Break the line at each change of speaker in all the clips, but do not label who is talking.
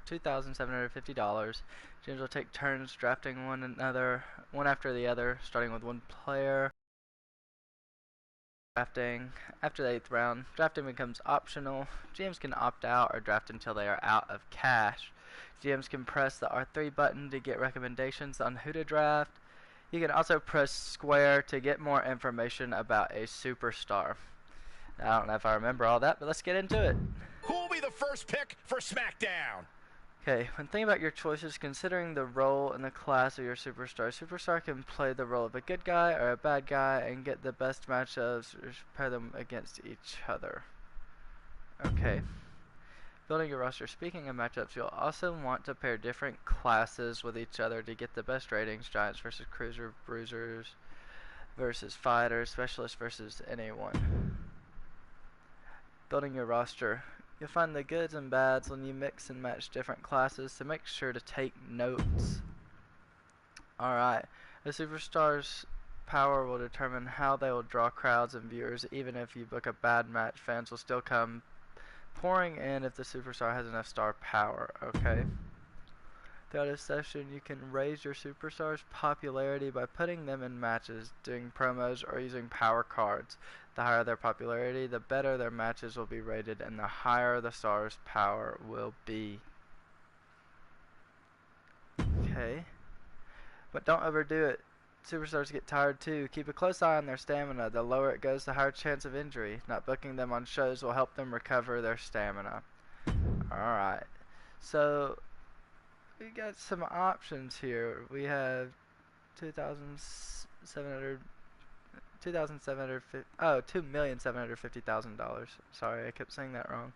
$2,750. GMs will take turns drafting one after the other, starting with one player. Drafting. After the 8th round, drafting becomes optional. GMs can opt out or draft until they are out of cash. GMs can press the R3 button to get recommendations on who to draft. You can also press square to get more information about a superstar. I don't know if I remember all that, but let's get into it.
Who will be the first pick for SmackDown?
Okay, when thinking about your choices, considering the role and the class of your superstar, superstar can play the role of a good guy or a bad guy and get the best matchups or pair them against each other. Okay. Building your roster. Speaking of matchups, you'll also want to pair different classes with each other to get the best ratings. Giants versus Cruiser, Bruisers versus Fighters, Specialists versus anyone. Building your roster. You'll find the goods and bads when you mix and match different classes, so make sure to take notes. Alright, the superstar's power will determine how they will draw crowds and viewers. Even if you book a bad match, fans will still come pouring in if the superstar has enough star power. Okay. Throughout a session, you can raise your superstar's popularity by putting them in matches, doing promos, or using power cards. The higher their popularity, the better their matches will be rated, and the higher the star's power will be. Okay. But don't overdo it. Superstars get tired too. Keep a close eye on their stamina. The lower it goes, the higher chance of injury. Not booking them on shows will help them recover their stamina. Alright. So, we got some options here. We have $2,750,000. Sorry, I kept saying that wrong.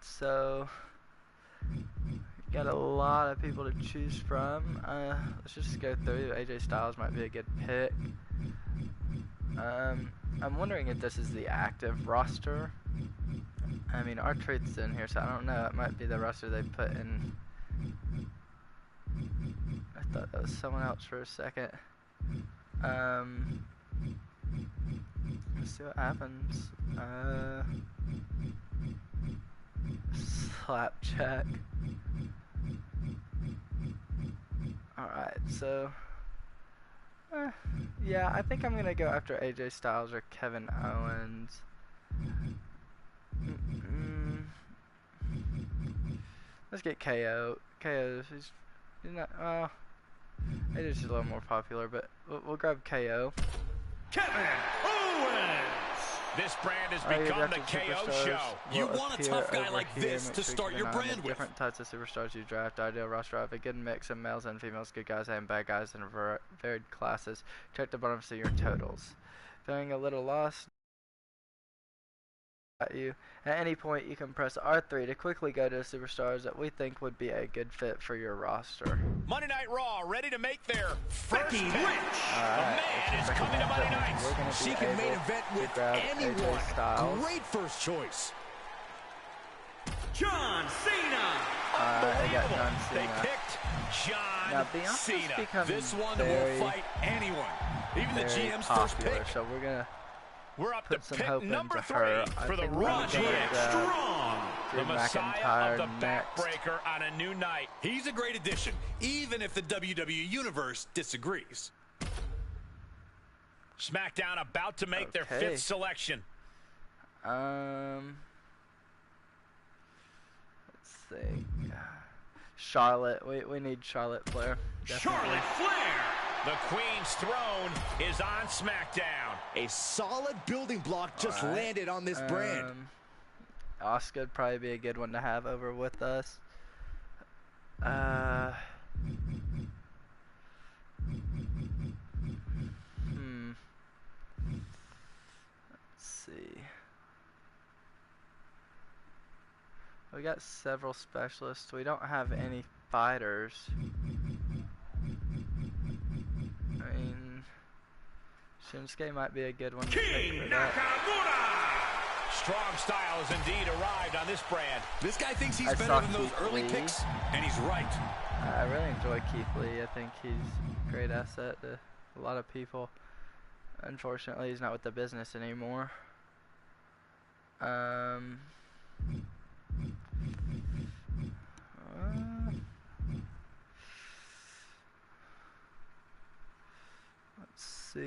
So got a lot of people to choose from. Let's just go through. AJ Styles might be a good pick. I'm wondering if this is the active roster. I mean, R-Truth's in here, so I don't know. It might be the roster they put in. I thought that was someone else for a second. Let's see what happens. Slap check. Alright, so yeah, I think I'm gonna go after AJ Styles or Kevin Owens. Let's get KO. He's not, AJ's a little more popular, but we'll grab KO.
Kevin Owens! This brand has become the KO show.
You want a tough guy like this to start your brand with.
Different types of superstars you draft. Ideal roster have a good mix of males and females, good guys and bad guys in varied classes. Check the bottom to see your totals. Feeling a little lost? At any point, you can press R3 to quickly go to superstars that we think would be a good fit for your roster.
Monday Night Raw ready to make their first
Becky
pick.
Lynch.
A man is coming to Monday Night.
She can main event with anyone. Great first choice.
John Cena.
I got John Cena.
They picked John
Now, Bianca's
Cena.
This one will fight anyone. Even the GM's first pick.
So
we're up
put
to
some
pick
hope into
number 3
her.
for the Raw GM. Strong. The Messiah of the backbreaker on a new night.
He's a great addition, even if the WWE Universe disagrees.
SmackDown about to make their 5th selection.
Let's see. Charlotte. We need Charlotte Flair. Definitely.
Charlotte Flair. The Queen's throne is on SmackDown.
A solid building block just landed on this brand.
Asuka would probably be a good one to have over with us. Let's see. We got several specialists. We don't have any fighters. I mean, Shinsuke might be a good one to pick for that.
Strong style has indeed arrived on this brand.
This guy thinks he's better than those early picks, and he's right.
I really enjoy Keith Lee. I think he's a great asset to a lot of people. Unfortunately, he's not with the business anymore.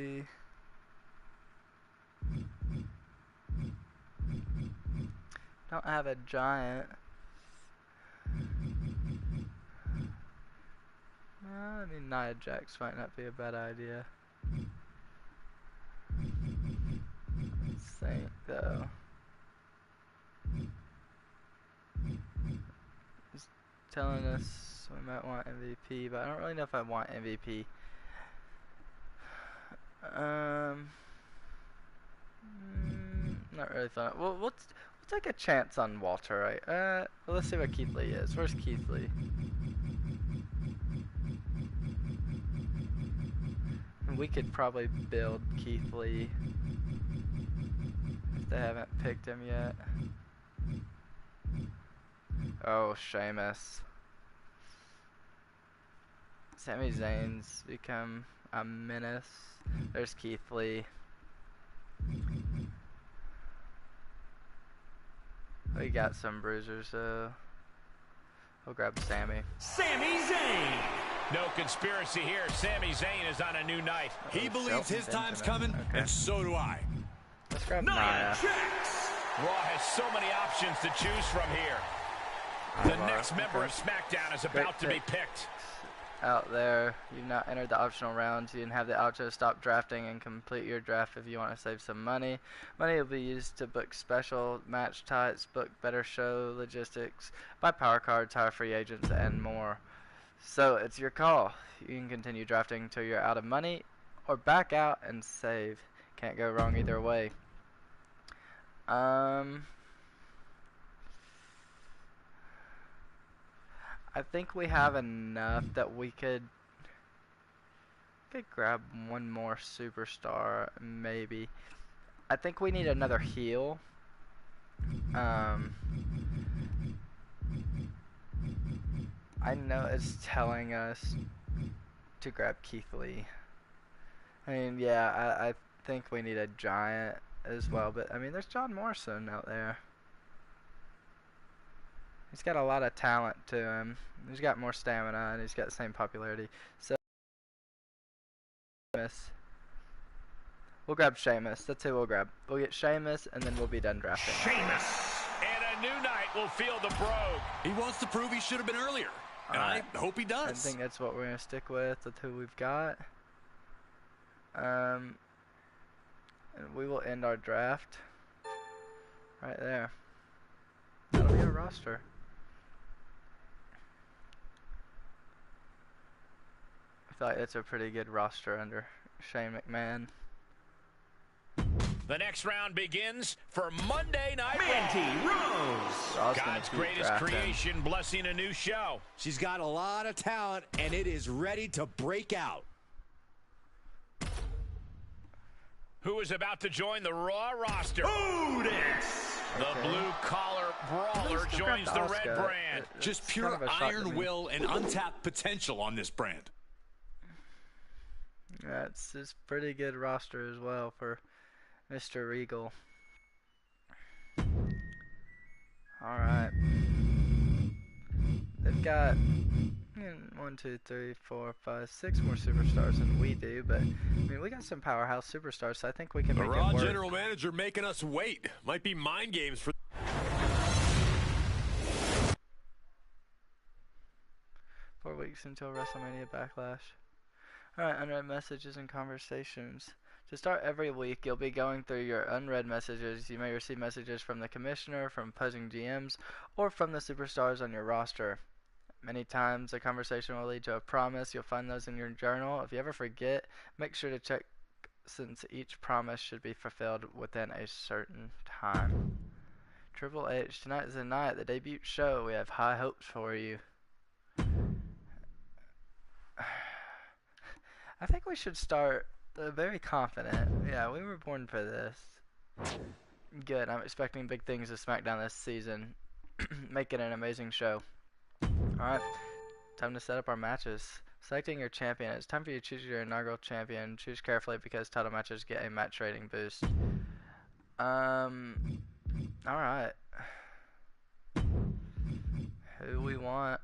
see. Don't have a giant. I mean, Nia Jax might not be a bad idea. Let's think, though. It's telling us we might want MVP, but I don't really know if I want MVP. Not really fun. Well, we'll take a chance on Walter, right? Well, let's see what Keith Lee is. Where's Keith Lee? We could probably build Keith Lee if they haven't picked him yet. Oh, Sheamus. Sami Zayn's become a menace. There's Keith Lee. We got some bruisers, so we'll grab Sami.
Sami Zayn! No conspiracy here. Sami Zayn is on a new night.
He believes his time's coming, and so do I.
Let's grab Nia.
Raw has so many options to choose from here. The next member of SmackDown is about to be picked.
Out there, you've not entered the optional rounds. You didn't have the option to stop drafting and complete your draft if you want to save some money. Money will be used to book special match types, book better show logistics, buy power cards, hire free agents, and more. So it's your call. You can continue drafting until you're out of money, or back out and save. Can't go wrong either way. I think we have enough that we could grab one more superstar, maybe. I think we need another heel. I know it's telling us to grab Keith Lee. I mean, yeah, I think we need a giant as well, but I mean, there's John Morrison out there. He's got a lot of talent to him. He's got more stamina, and he's got the same popularity. So, we'll grab Sheamus. That's who we'll grab. We'll get Sheamus, and then we'll be done drafting.
Sheamus! And a new night will feel the brogue.
He wants to prove he should have been earlier. And I hope he does.
I think that's what we're going to stick with who we've got. And we will end our draft right there. That'll be our roster. I feel like that's a pretty good roster under Shane McMahon.
The next round begins for Monday Night Raw. God's greatest creation blessing a new show.
She's got a lot of talent, and it is ready to break out.
Who is about to join the Raw roster? Otis! The blue-collar brawler joins the red brand.
Just pure iron will and untapped potential on this brand.
That's a pretty good roster as well for Mr. Regal. Alright. They've got 1, 2, 3, 4, 5, 6 more superstars than we do, but I mean, we got some powerhouse superstars, so I think we can make it work.
The Raw general manager making us wait. Might be mind games for
4 weeks until WrestleMania Backlash. Alright, unread messages and conversations. To start every week, you'll be going through your unread messages. You may receive messages from the commissioner, from opposing GMs, or from the superstars on your roster. Many times, a conversation will lead to a promise. You'll find those in your journal. If you ever forget, make sure to check, since each promise should be fulfilled within a certain time. Triple H, tonight is the night, the debut show. We have high hopes for you. I think we should start very confident. Yeah, we were born for this. Good. I'm expecting big things of SmackDown this season. Make it an amazing show. Alright. Time to set up our matches. Selecting your champion. It's time for you to choose your inaugural champion. Choose carefully because title matches get a match rating boost. Alright. Who we want?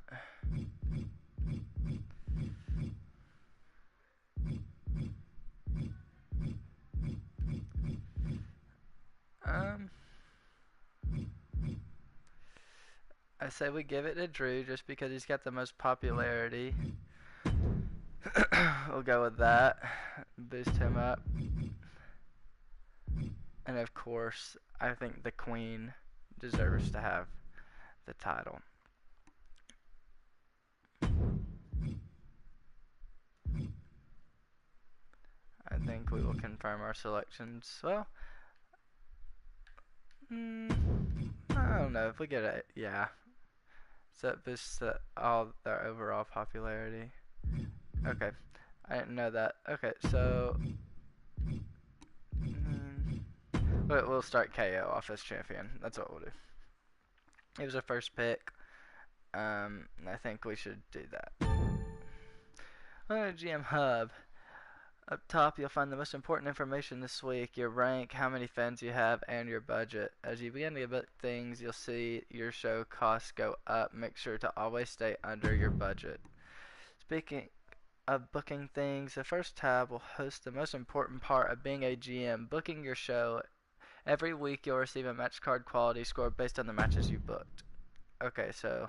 I say we give it to Drew just because he's got the most popularity. We'll go with that. Boost him up. And of course, I think the Queen deserves to have the title. I think we will confirm our selections. Well, I don't know if we get it. Yeah. So it boosts all their overall popularity. Okay. I didn't know that. Okay, so we'll start KO off as champion. That's what we'll do. He was our first pick. I think we should do that. On our GM Hub, up top you'll find the most important information this week: your rank, how many fans you have, and your budget. As you begin to book things, you'll see your show costs go up. Make sure to always stay under your budget. Speaking of booking things, the first tab will host the most important part of being a GM, booking your show. Every week you'll receive a match card quality score based on the matches you booked. Okay, so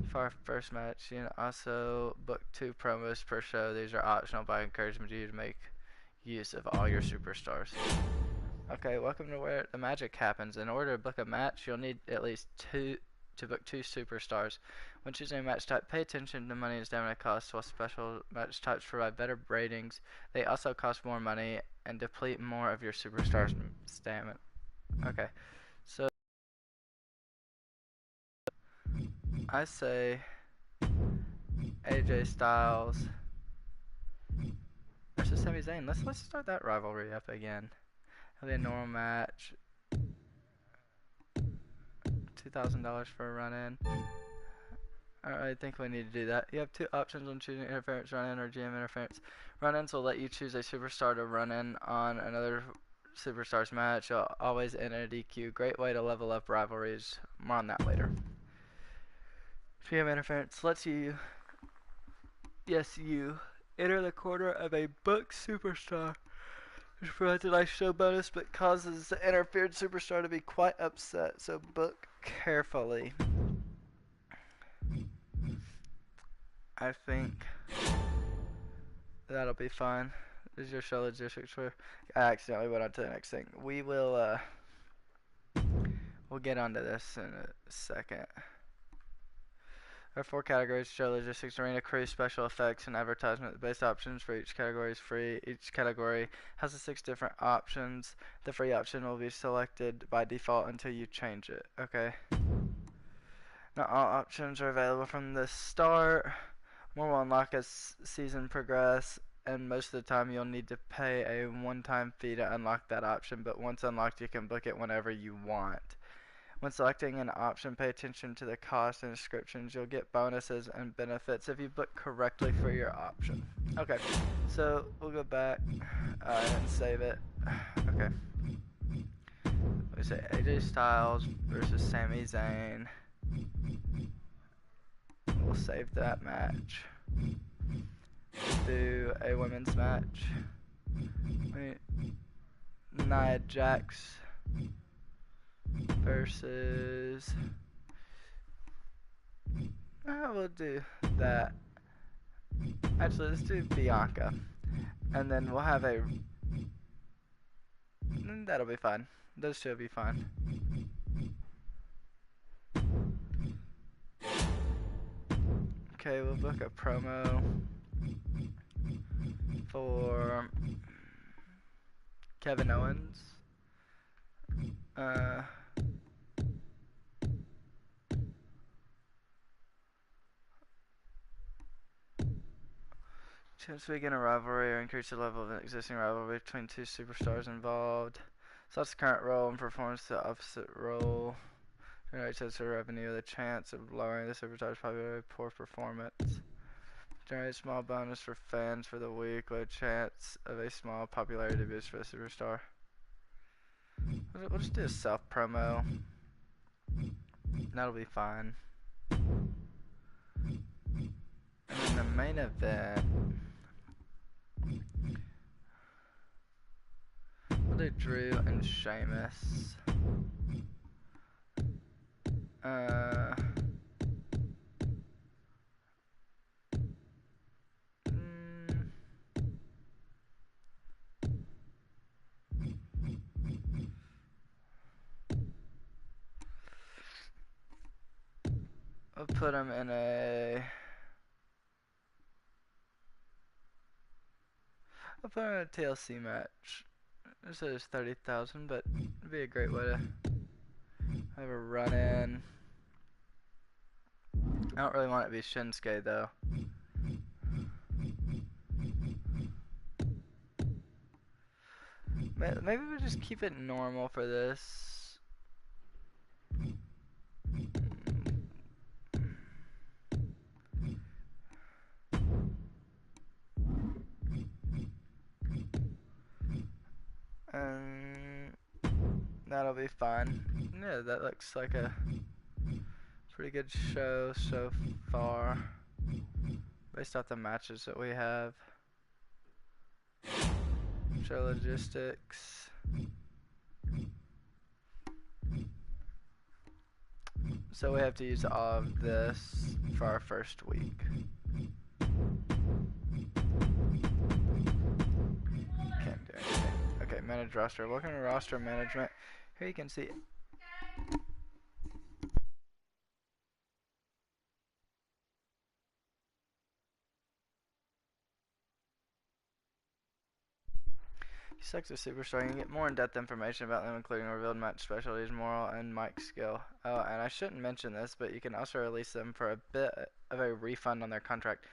for our first match, you can also book 2 promos per show. These are optional, but I encourage you to make use of all your superstars. Okay, welcome to where the magic happens. In order to book a match, you'll need at least 2 to book 2 superstars. When choosing a match type, pay attention to money and stamina costs. While special match types provide better ratings, they also cost more money and deplete more of your superstars' stamina. Okay, so I say AJ Styles versus Sami Zayn. Let's start that rivalry up again. It'll be a normal match. $2,000 for a run-in. I think we need to do that. You have 2 options when choosing interference run-in or GM interference. Run-ins will let you choose a superstar to run in on another superstar's match. You'll always enter a DQ. Great way to level up rivalries. More on that later. GM interference lets you, yes, you enter the corner of a booked superstar, which provides a nice show bonus but causes the interfered superstar to be quite upset, so book carefully. I think that'll be fine. This is your show logistics for. I accidentally went on to the next thing. We will we'll get onto this in a second. There are 4 categories: show logistics, arena, crew, special effects, and advertisement. The base options for each category is free. Each category has 6 different options. The free option will be selected by default until you change it. Okay. Now all options are available from the start. More will unlock as season progress, and most of the time you'll need to pay a one-time fee to unlock that option, but once unlocked you can book it whenever you want. When selecting an option, pay attention to the cost and descriptions. You'll get bonuses and benefits if you book correctly for your option. Okay, so we'll go back and save it. Okay. We say AJ Styles versus Sami Zayn. We'll save that match. We'll do a women's match. Nia Jax versus. We'll do that. Actually, let's do Bianca, and then we'll have a. That'll be fine. Those 2 will be fine. Okay, we'll book a promo for Kevin Owens. Chance to begin a rivalry or increase the level of an existing rivalry between 2 superstars involved. So that's the current role and performs the opposite role. Generates extra revenue with a chance of lowering the superstar's popularity. Poor performance. Generates small bonus for fans for the week with a chance of a small popularity boost for the superstar. We'll just do a self promo. That'll be fine. And then the main event. We'll do Drew and Sheamus. Uh, I'll put him in a. I'll put him in a TLC match. I said it's 30,000, but it'd be a great way to have a run in. I don't really want it to be Shinsuke though. Maybe we just keep it normal for this. And that'll be fine. Yeah, that looks like a pretty good show so far, based off the matches that we have. Show logistics. So we have to use all of this for our first week. Can't do anything. Okay, manage roster. Welcome to roster management. Here you can see you select a superstar, you can get more in-depth information about them, including revealed match specialties, moral, and mic skill. Oh, and I shouldn't mention this, but you can also release them for a bit of a refund on their contract,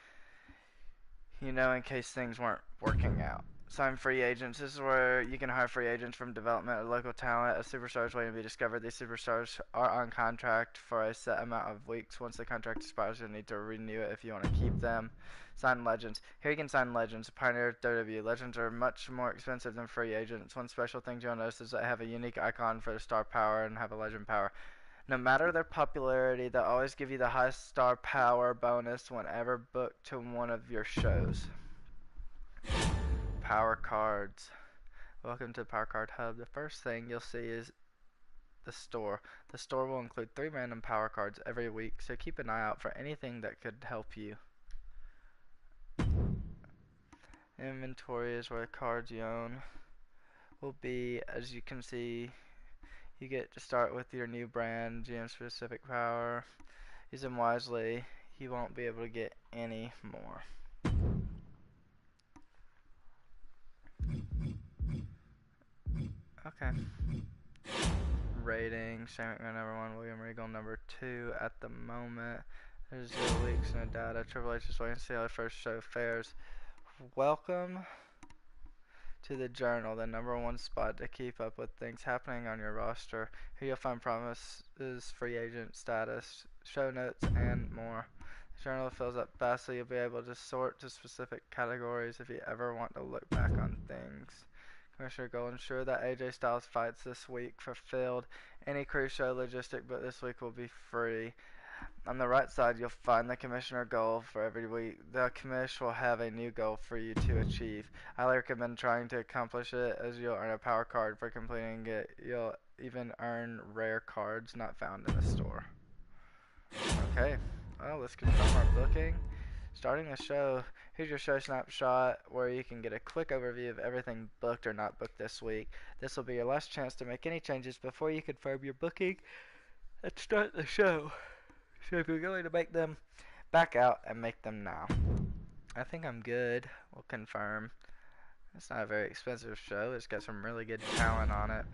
you know, in case things weren't working out. Sign free agents. This is where you can hire free agents from development or local talent. A superstar is waiting to be discovered. These superstars are on contract for a set amount of weeks. Once the contract expires, you'll need to renew it if you want to keep them. Sign legends. Here you can sign legends. Pioneer WWE. Legends are much more expensive than free agents. One special thing you'll notice is they have a unique icon for the star power and have a legend power. No matter their popularity, they'll always give you the highest star power bonus whenever booked to one of your shows. Power cards. Welcome to the Power Card Hub. The first thing you'll see is the store. The store will include 3 random power cards every week, so keep an eye out for anything that could help you. Inventory is where the cards you own will be. As you can see, you get to start with your new brand, GM specific power. Use them wisely. You won't be able to get any more. Okay. Rating, Shane McMahon #1, William Regal #2 at the moment. There's 0 leaks, no data. Triple H is waiting to see how the first show fares. Welcome to the Journal, the #1 spot to keep up with things happening on your roster. Here you'll find promises, free agent status, show notes, and more. The Journal fills up fast, so you'll be able to sort to specific categories if you ever want to look back on things. Commissioner Gold, ensure that AJ Styles fights this week fulfilled. Any crew show logistic, but this week will be free. On the right side, you'll find the Commissioner goal for every week. The commish will have a new goal for you to achieve. I highly recommend trying to accomplish it, as you'll earn a power card for completing it. You'll even earn rare cards not found in the store. Okay, well, let's confirm our booking. Starting the show, here's your show snapshot where you can get a quick overview of everything booked or not booked this week. This will be your last chance to make any changes before you confirm your booking and start the show. So if you're going to make them, back out and make them now. I think I'm good. We'll confirm. It's not a very expensive show. It's got some really good talent on it.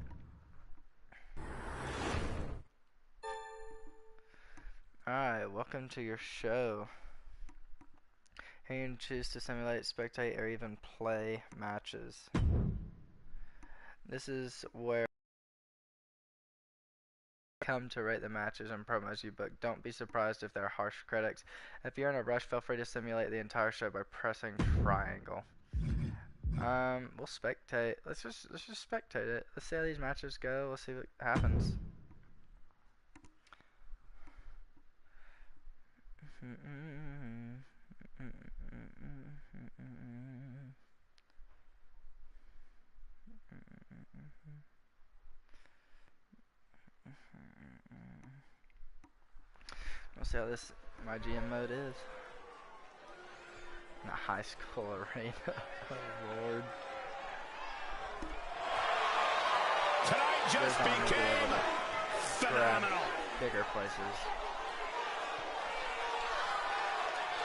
Alright, welcome to your show. Here you can choose to simulate, spectate, or even play matches. This is where come to rate the matches and promos you book. Don't be surprised if there are harsh critics. If you're in a rush, feel free to simulate the entire show by pressing triangle. We'll spectate. Let's just spectate it. Let's see how these matches go. We'll see what happens. We'll see how this my GM mode is. In a high school arena. Oh Lord.
Tonight just became phenomenal.
Bigger places.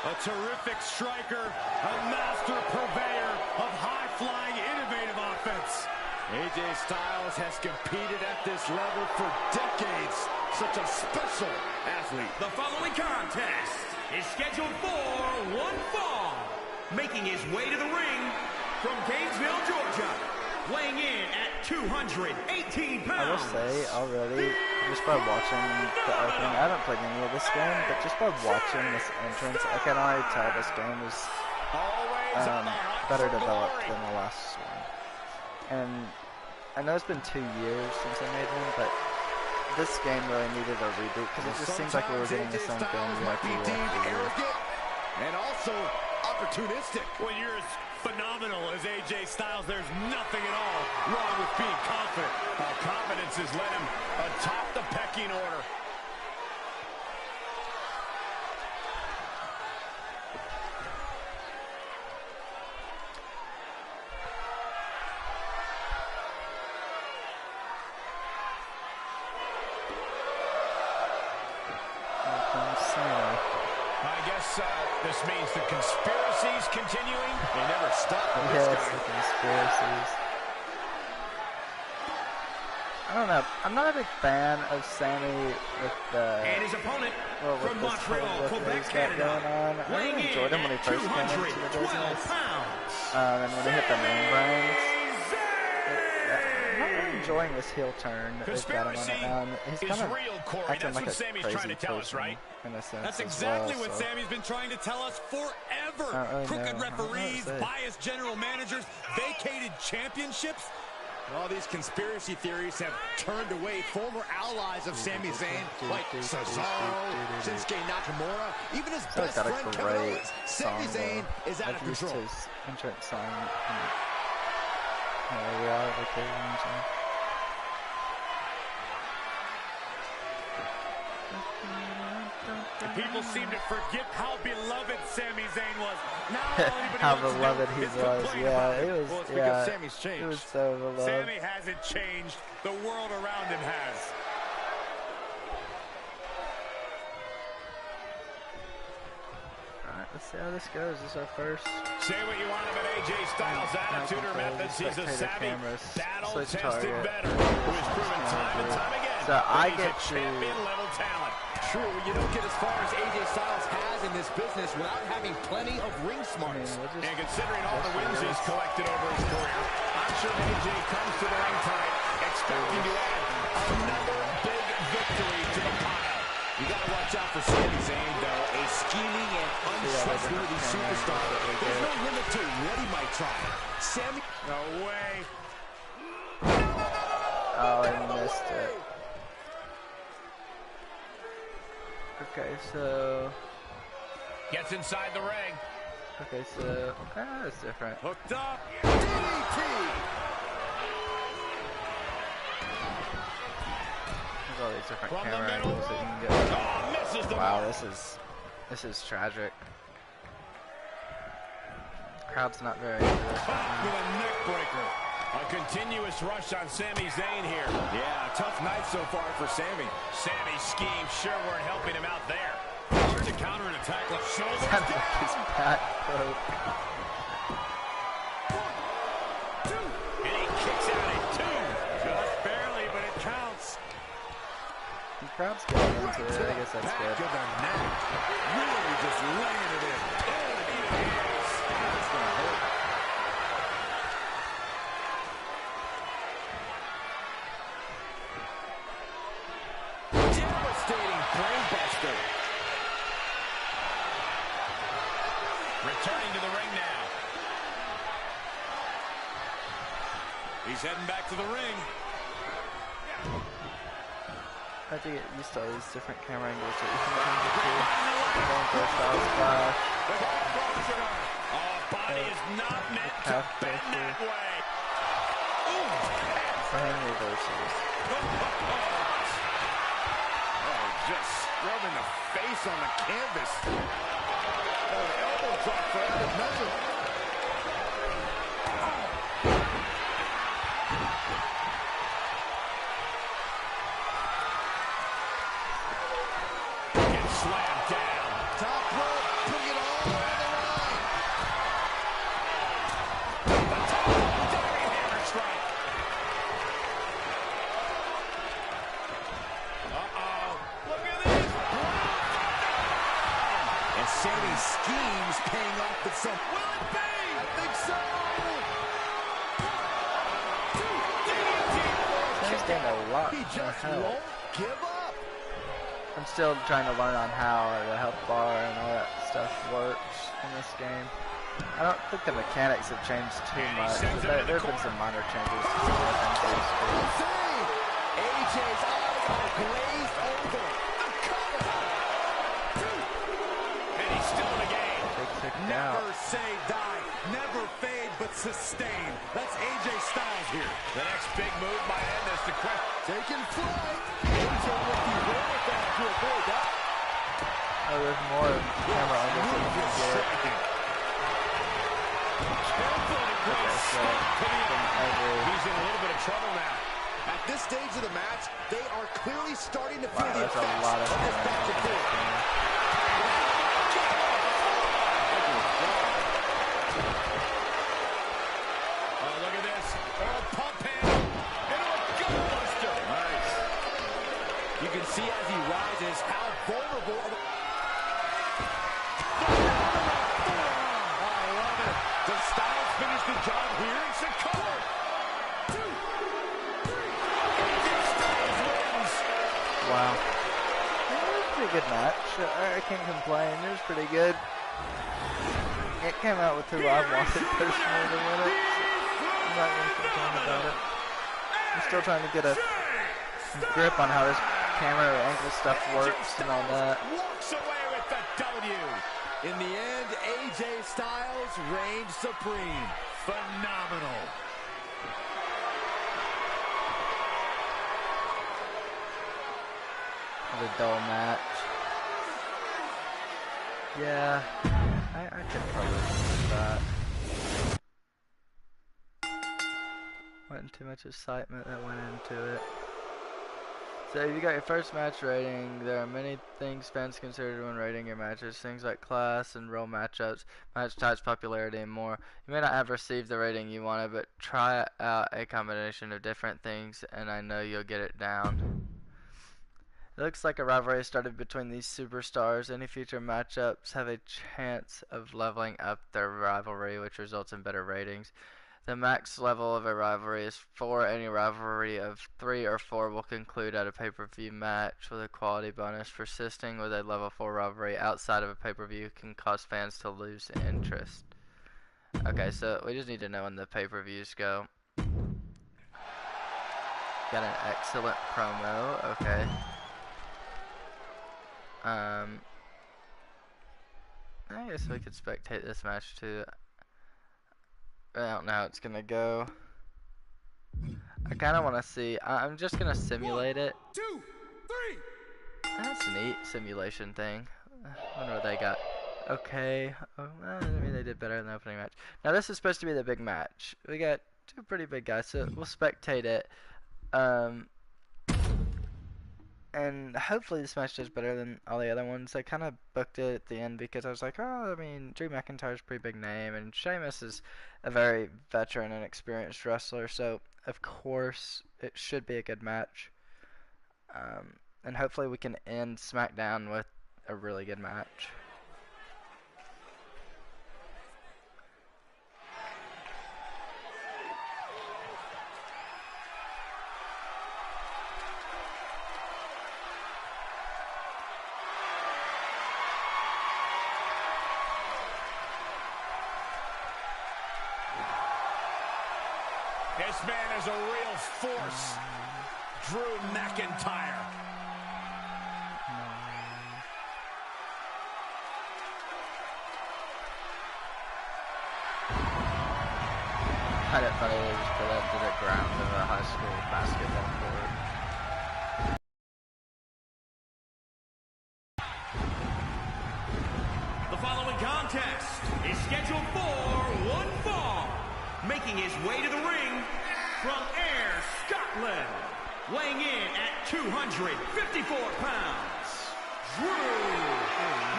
A terrific striker, a master purveyor of high-flying, innovative offense. AJ Styles has competed at this level for decades. Such a special athlete.
The following contest is scheduled for one fall. Making his way to the ring from Gainesville, Georgia. Weighing in at 218 pounds.
I will say already, just by watching the opening, I haven't played any of this game, but just by watching this entrance, I can already tell this game is better developed than the last one. And I know it's been 2 years since I made one, but this game really needed a reboot because it just seems like we were getting the same thing year after year after year.
And also opportunistic.
When you're as phenomenal as AJ Styles, there's nothing at all wrong with being confident. Confidence has led him atop the pecking order. This means the conspiracy's continuing.
They never stop.
Yes, the conspiracies. I don't know. I'm not a big fan of Sammy with the
and his opponent
with
from
this
Montreal,
whole
Quebec,
he's got
Canada.
going on. I really enjoyed him when he first came into the business. And when he hit the name brands. I'm not really enjoying this heel turn that they've got him on it now. And he's kind of acting like a crazy person in a sense.
That's exactly
what
Sammy's been trying to tell us forever.
Really
Crooked referees, biased general managers, vacated championships. All these conspiracy theories have turned away former allies of Sami Zayn, like Cesaro, Shinsuke Nakamura, even his best friend Kevin Owens. Sami Zayn is out of control.
His entrance song in reality TV.
People seem to forget how beloved Sami Zayn was.
How beloved he was. Yeah, it was.
Well,
yeah,
Sammy's changed.
It was so beloved.
Sami hasn't changed. The world around him has.
Alright, let's see how this goes. This is our first.
Say what you want about AJ Styles' attitude or methods. He's a savvy, battle-tested veteran who has proven time and time again
so I
he's
get
a champion-level talent.
True, you don't get as far as AJ Styles has in this business without having plenty of ring smarts.
And considering all the wins he's collected over his career, I'm sure AJ comes to the ring tonight expecting to add another big victory to the pile.
You got to watch out for Sami Zayn, though. A scheming and untrustworthy superstar. There's no limit to what he might try. Sami...
No way.
Oh, I missed it. Okay, so...
Gets inside the ring.
Okay, so... that's different.
Hooked up. DDT.
There's all these different
From
camera
the
angles that you can get.
Oh, misses the
Wow,
mark.
this is tragic. Crowd's not very into this right
Back with a neck breaker.
A continuous rush on Sami Zayn here.
Yeah, tough night so far for Sami.
Sammy's scheme sure weren't helping him out there. Hard to counter an attack like shoulders
now.
down.
His back broke.
And he kicks out at 2.
Just barely, but it counts.
The crowd's getting into it. I guess that's
Back
good.
of the neck. Really just laying it in. That's gonna hurt. Devastating brainbuster.
Returning to the ring now.
He's heading back to the ring.
I have to get used to all these different camera angles that you can change it to. Going for a style splash.
Body is not meant to bend that way.
Hand reversals.
Just
rubbing the face on the canvas. Oh, the elbow drop for good measure. Gets slammed down.
Top rope, putting it all on the line.
The top rope diving hammer strike. Uh-oh. Look at this.
And Sammy's schemes paying off with some.
Will it be?
I think so.
He's doing a lot.
He just
Hell.
won't give up.
I'm still trying to learn on how the health bar and all that stuff works in this game. I don't think the mechanics have changed too much. There have been some minor changes to some of the things they used to do.
Insane. AJ's eyes are glazed over. A cover.
And he's still in the game.
Big kick
Never
out.
say die. Never fade, but sustain. That's AJ Styles here.
The next big move might end this sequence.
Taking flight. AJ with the wherewithal to avoid that.
Oh, there's more camera angles that you can get.
Carefully placed
so
straight to the
from
eye.
every-
He's in a little bit of trouble now.
At this stage of the match, they are clearly starting to feel
Wow,
the
that's a
effects
lot of
of this
camera
back and
angles.
forth.
Oh, look at this. Oh, pump handle. Into a gutbuster.
Nice. You can see as he rises how vulnerable.
I love it. Does Styles finish the job here? It's a cover. 2, 3. AJ Styles wins.
Wow. It was a pretty good match. I can't complain. It was pretty good. It came out with who I wanted personally to win it. I'm not going to complain about it. I'm still trying to get a grip on how this camera angle stuff works and all that.
Walks away with the W.
In the end, AJ Styles reigned supreme.
Phenomenal.
It was a dull match. Yeah, I could probably do that. Wasn't too much excitement that went into it. So if you got your first match rating, there are many things fans consider when rating your matches. Things like class and role matchups, match types, popularity, and more. You may not have received the rating you wanted, but try out a combination of different things, and I know you'll get it down. It looks like a rivalry started between these superstars. Any future matchups have a chance of leveling up their rivalry, which results in better ratings. The max level of a rivalry is 4. Any rivalry of 3 or 4 will conclude at a pay-per-view match with a quality bonus. Persisting with a level 4 rivalry outside of a pay-per-view can cause fans to lose interest. Okay, so we just need to know when the pay-per-views go. Got an excellent promo. Okay. I guess we could spectate this match too. I don't know how it's gonna go. I kind of want to see. I'm just gonna simulate it.
2, 3.
That's a neat simulation thing. I wonder what they got. Okay. Oh, well, I mean, they did better in the opening match. Now this is supposed to be the big match. We got 2 pretty big guys, so we'll spectate it. And hopefully this match does better than all the other ones. I kind of booked it at the end because I was like, oh, I mean, Drew McIntyre's a pretty big name, and Sheamus is a very veteran and experienced wrestler, so of course it should be a good match. And hopefully we can end SmackDown with a really good match.
This man is a real force. Drew McIntyre.
I find it funny they just put that to the ground of a high school basketball court.
contest is scheduled for one fall. Making his way to the ring from Ayr, Scotland. Weighing in at 254 pounds, Drew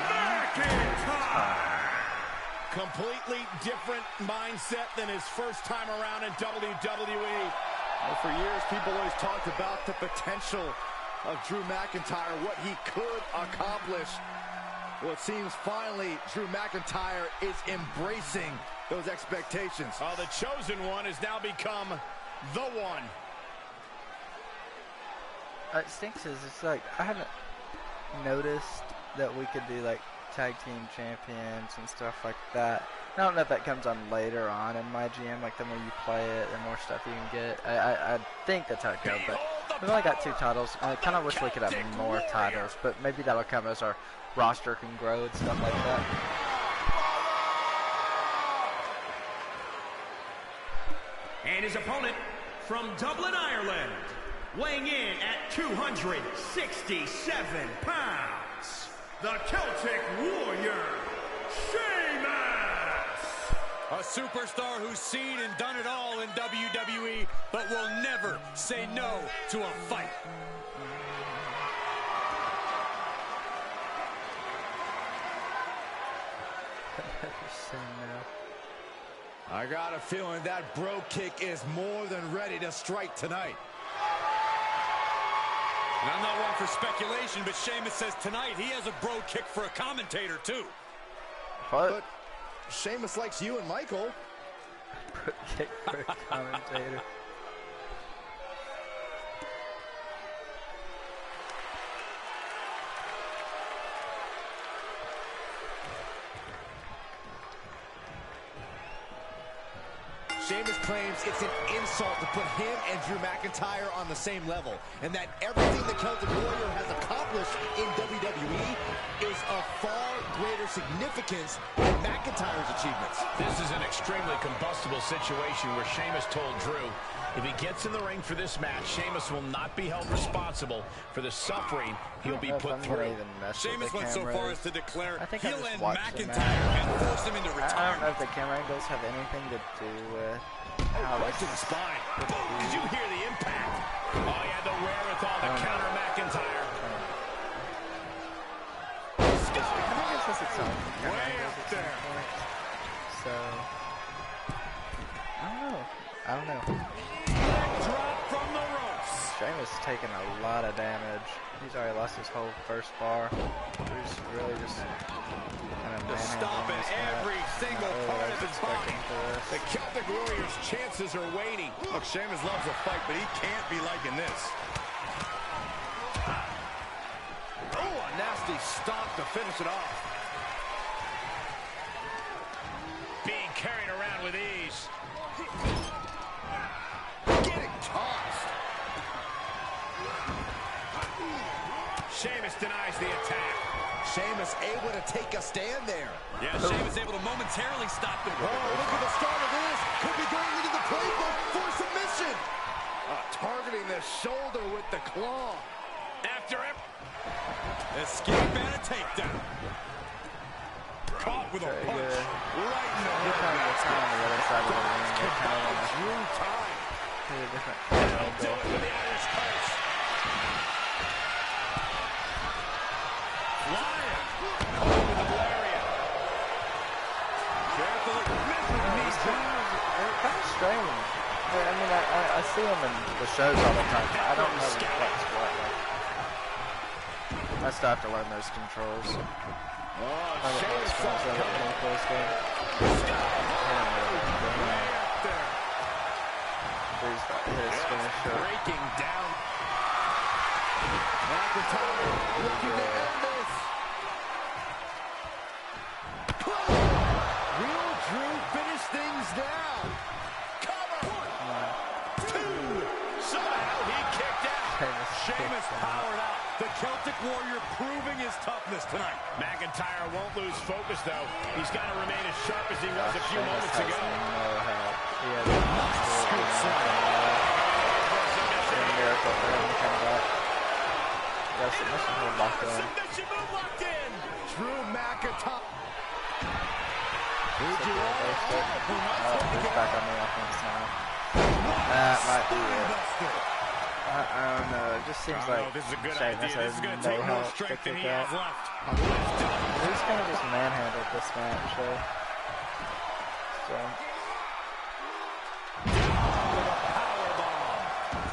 McIntyre.
Completely different mindset than his first time around in WWE.
Well, for years, people always talked about the potential of Drew McIntyre, what he could accomplish. Well, it seems finally Drew McIntyre is embracing those expectations.
Oh, the chosen one has now become the one.
It stinks is it's like I haven't noticed that we could do like tag team champions and stuff like that. I don't know if that comes on later on in my GM, like the more you play it, the more stuff you can get. I think that's how it goes, but we've only got 2 titles. I kind of wish we could have more titles, but maybe that'll come as our roster can grow and stuff like that.
And his opponent from Dublin, Ireland, weighing in at 267 pounds, the Celtic Warrior, Sheamus!
A superstar who's seen and done it all in WWE, but will never say no to a fight. I got a feeling that bro kick is more than ready to strike tonight. And I'm not one for speculation, but Sheamus says tonight he has a bro kick for a commentator, too.
What?
But Sheamus likes you and Michael.
Bro kick for a commentator.
Sheamus claims it's an insult to put him and Drew McIntyre on the same level, and that everything the Celtic Warrior has accomplished in WWE is of far greater significance than McIntyre's achievements.
This is an extremely combustible situation where Sheamus told Drew if he gets in the ring for this match, Sheamus will not be held responsible for the suffering he'll be put through.
Sheamus went so far as to declare he'll end McIntyre and force him into retirement.
I don't know if the camera angles have anything to do with how
Right to the spine. Boom! Did you hear the impact? Oh, he had the wherewithal to counter McIntyre.
I think it's just its own camera
Way
angles
up
at some
there.
point. So I don't know.
Drop from the ropes.
Sheamus is taking a lot of damage. He's already lost his whole first bar. He's really just kind of
Stomping every single part of his body. The Celtic Warriors' chances are waning.
Look, Sheamus loves a fight, but he can't be liking this. Oh, a nasty stomp to finish it off.
Being carried around with ease.
Getting tossed.
Sheamus denies the attack.
Sheamus able to take a stand there.
Yeah, Sheamus able to momentarily stop the
Oh, look at the start of this. Could be going into the playbook for submission. Targeting the shoulder with the claw.
After him.
Escape and a takedown.
Caught with a punch.
Good.
Right in the
Good time to
heart.
on the other side of the ring. They kind of want
Drew time.
to hit a different
He'll do
angle.
it with the Irish curse. Flying. With the lariat. Carefully.
It's kind of strange. I mean, I see him in the shows all the time. I don't know what's what. I still have to learn those controls.
Oh,
I don't know
Sheamus
what's
saw it coming.
close game.
Way up there.
He's about to hit his finisher.
Breaking down.
McIntyre looking to end this. Will Drew finish things now?
Cover. 2. Somehow he kicked out.
Sheamus powered out. The Celtic Warrior proving his toughness tonight.
McIntyre won't lose focus, though. He's got to remain as sharp as he was a few moments ago.
He has a miracle for him to come back. Yes, submission hold locked in.
Submission move locked in.
Drew McIntyre.
He's back on the offense now. That might be it. I don't know. It just seems like
this is a good
Sheamus
idea. This is going to
has
take
no
more
help to
strength than
kick
he
out.
has left.
He's kind of just manhandled this match, so.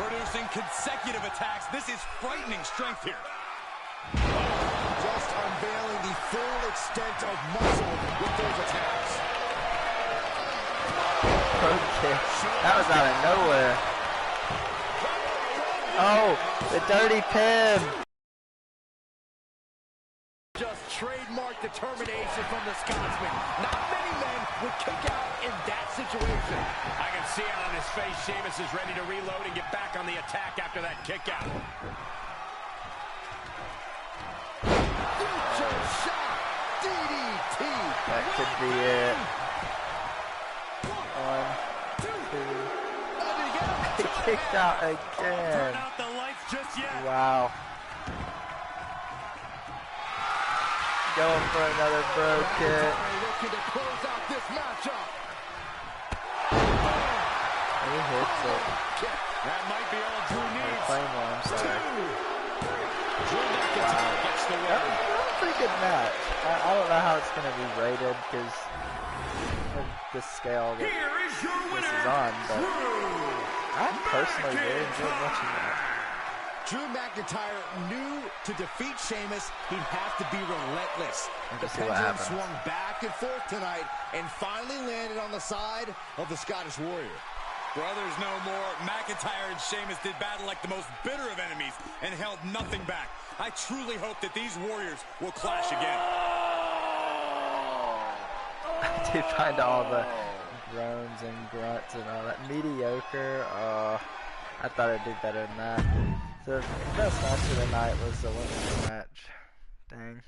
Producing consecutive attacks. This is frightening strength here.
Just unveiling the full extent of muscle with those attacks.
Okay. That was out of nowhere. Oh, the dirty pin.
Just trademark determination from the Scotsman. Not many men would kick out in that situation. I can see it on his face. Sheamus is ready to reload and get back on the attack after that kick out. Future shot. DDT.
That could be it. 1, 2. He kicked out again.
Turn out the lights just yet.
Wow. Going for another bro kick.
Looking to close out this matchup.
He hits it.
That might be all Drew needs.
Claymore, I'm sorry.
Drew McIntyre gets the
That
win.
was a pretty good match. I don't know how it's going to be rated because of the scale that
Here is your
this
winner,
is on, but
Drew
I personally really enjoyed watching that.
Drew McIntyre knew to defeat Sheamus, he'd have to be relentless.
And
The
to see what
pendulum
happens.
swung back and forth tonight and finally landed on the side of the Scottish Warrior.
Brothers no more. McIntyre and Sheamus did battle like the most bitter of enemies and held nothing back. I truly hope that these Warriors will clash again.
I did find all the groans and grunts and all that mediocre. I thought I'd do better than that. So the best match of the night was the women's match. Dang.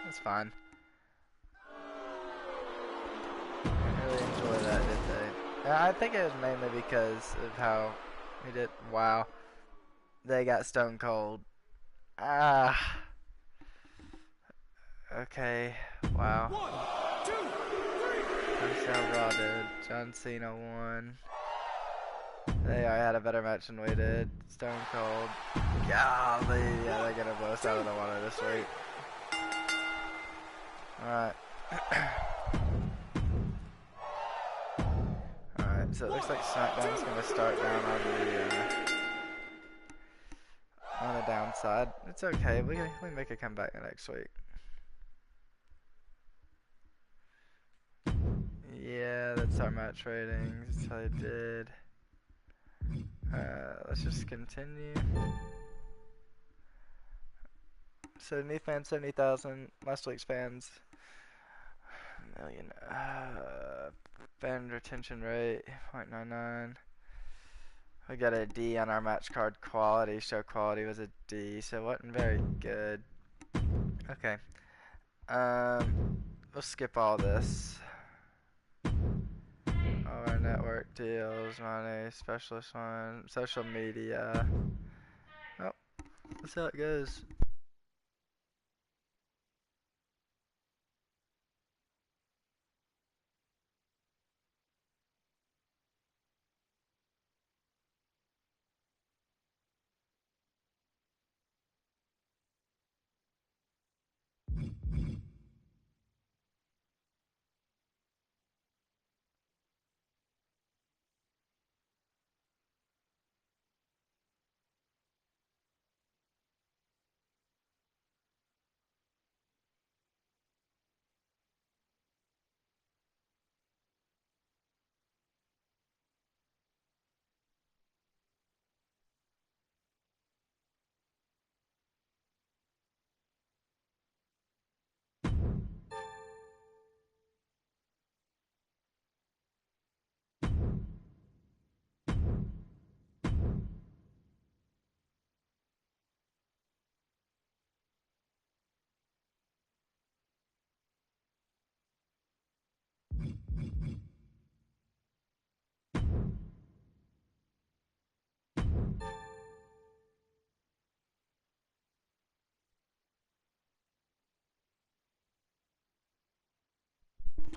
That's fine. Didn't really enjoy that, did they? Yeah, I think it was mainly because of how we did. Wow. They got Stone Cold. Ah. Okay. Wow.
1, 2, 3.
That's how Raw did. John Cena won. They already had a better match than we did. Stone Cold. Golly, yeah, they're gonna blow us out of the water this week. Alright. Alright, so it looks like SmackDown's gonna start down on the downside. It's okay, we make a comeback next week. Yeah, that's our match ratings. That's how they did. Let's just continue. 70 fans, 70,000. Last week's fans, 1 million. Fan retention rate, 0.99. We got a D on our match card quality. Show quality was a D, so it wasn't very good. Okay. We'll skip all this. All our network deals, money, specialist one, social media. Oh, that's how it goes.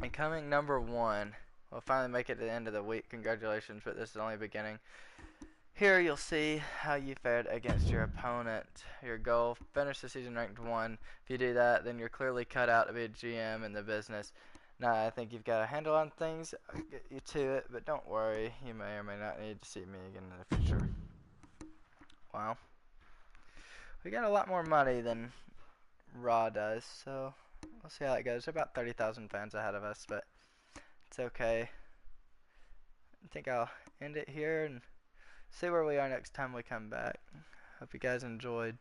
And coming number 1, we'll finally make it to the end of the week. Congratulations, but this is only the beginning. Here you'll see how you fared against your opponent. Your goal, finish the season ranked 1. If you do that, then you're clearly cut out to be a GM in the business. Now, I think you've got a handle on things. I'll get you to it, but don't worry. You may or may not need to see me again in the future. Wow. We got a lot more money than Raw does, so we'll see how that goes. There's about 30,000 fans ahead of us, but it's okay. I think I'll end it here and see where we are next time we come back. Hope you guys enjoyed.